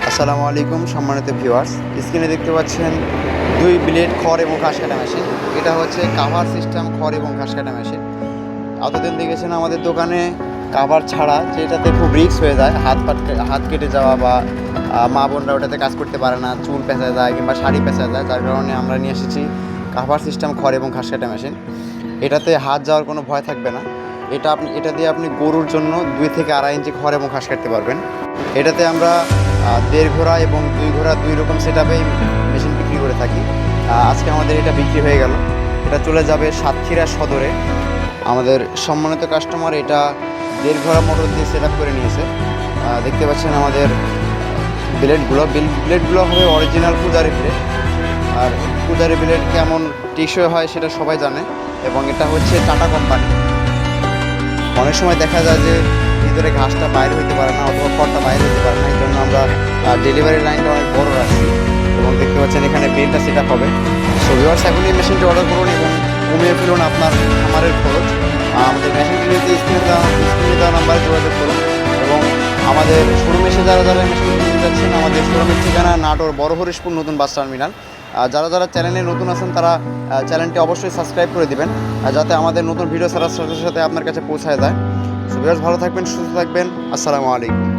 আসসালামু আলাইকুম সম্মানিত ভিউয়ার্স, স্ক্রিনে দেখতে পাচ্ছেন দুই ব্লেড খড় এবং ঘাস কাটা মেশিন। এটা হচ্ছে কাভার সিস্টেম খড় এবং ঘাস কাটা মেশিন। এতদিন দেখেছেন আমাদের দোকানে কাভার ছাড়া, যেটাতে খুব রিস্ক হয়ে যায়, হাত কেটে যাওয়া বা মা বোনরা ওটাতে কাজ করতে পারে না, চুল পেঁচা যায় কিংবা শাড়ি পেঁচা যায়, যার কারণে আমরা নিয়ে এসেছি কাভার সিস্টেম খড় এবং ঘাস কাটা মেশিন। এটাতে হাত যাওয়ার কোনো ভয় থাকবে না। এটা দিয়ে আপনি গরুর জন্য 2 থেকে 2.5 ইঞ্চি খড় এবং ঘাস কাটতে পারবেন। এটাতে আমরা 1.5 ঘোড়া এবং 2 ঘোড়া 2 রকম সেটআপেই মেশিন বিক্রি করে থাকি। আজকে আমাদের এটা বিক্রি হয়ে গেল। এটা চলে যাবে সাতক্ষীরা সদরে। আমাদের সম্মানিত কাস্টমার এটা 1.5 ঘোড়া মোটর দিয়ে সেট আপ করে নিয়েছে। দেখতে পাচ্ছেন আমাদের ব্লেডগুলো হবে অরিজিনাল পূজারি ব্লেড। আর পূজারি ব্লেড কেমন টেকসই হয় সেটা সবাই জানে, এবং এটা হচ্ছে টাটা কোম্পানি। অনেক সময় দেখা যায় যে ভিতরে ঘাসটা বাইরে হইতে পারে না অথবা খড়টা বাইরে হতে পারে না, এই জন্য আমরা ডেলিভারি লাইনটা অনেক বড় রাখছি। এবং দেখতে পাচ্ছেন এখানে বেলটা সেট আপ হবে। সো ভিউয়ার্স, এখন এই মেশিনটি অর্ডার করুন এবং কমিয়ে ফেলুন আপনার খামারের খরচ। আমাদের মেশিনটি নিতে স্ক্রিনে দেওয়া নাম্বারে যোগাযোগ করুন। এবং আমাদের শোরুমে এসে যারা মেশিন কিনতে যাচ্ছেন, আমাদের শোরুমের ঠিকানা নাটোর বড় হরিশপুর নতুন বাস টার্মিনাল। যারা চ্যানেলে নতুন আছেন তারা চ্যানেলটি অবশ্যই সাবস্ক্রাইব করে দিবেন, যাতে আমাদের নতুন ভিডিও ছাড়ার সাথে সাথে আপনার কাছে পৌঁছায় যায়। সো ভিউয়ার্স, ভালো থাকবেন, সুস্থ থাকবেন। আসসালামু আলাইকুম।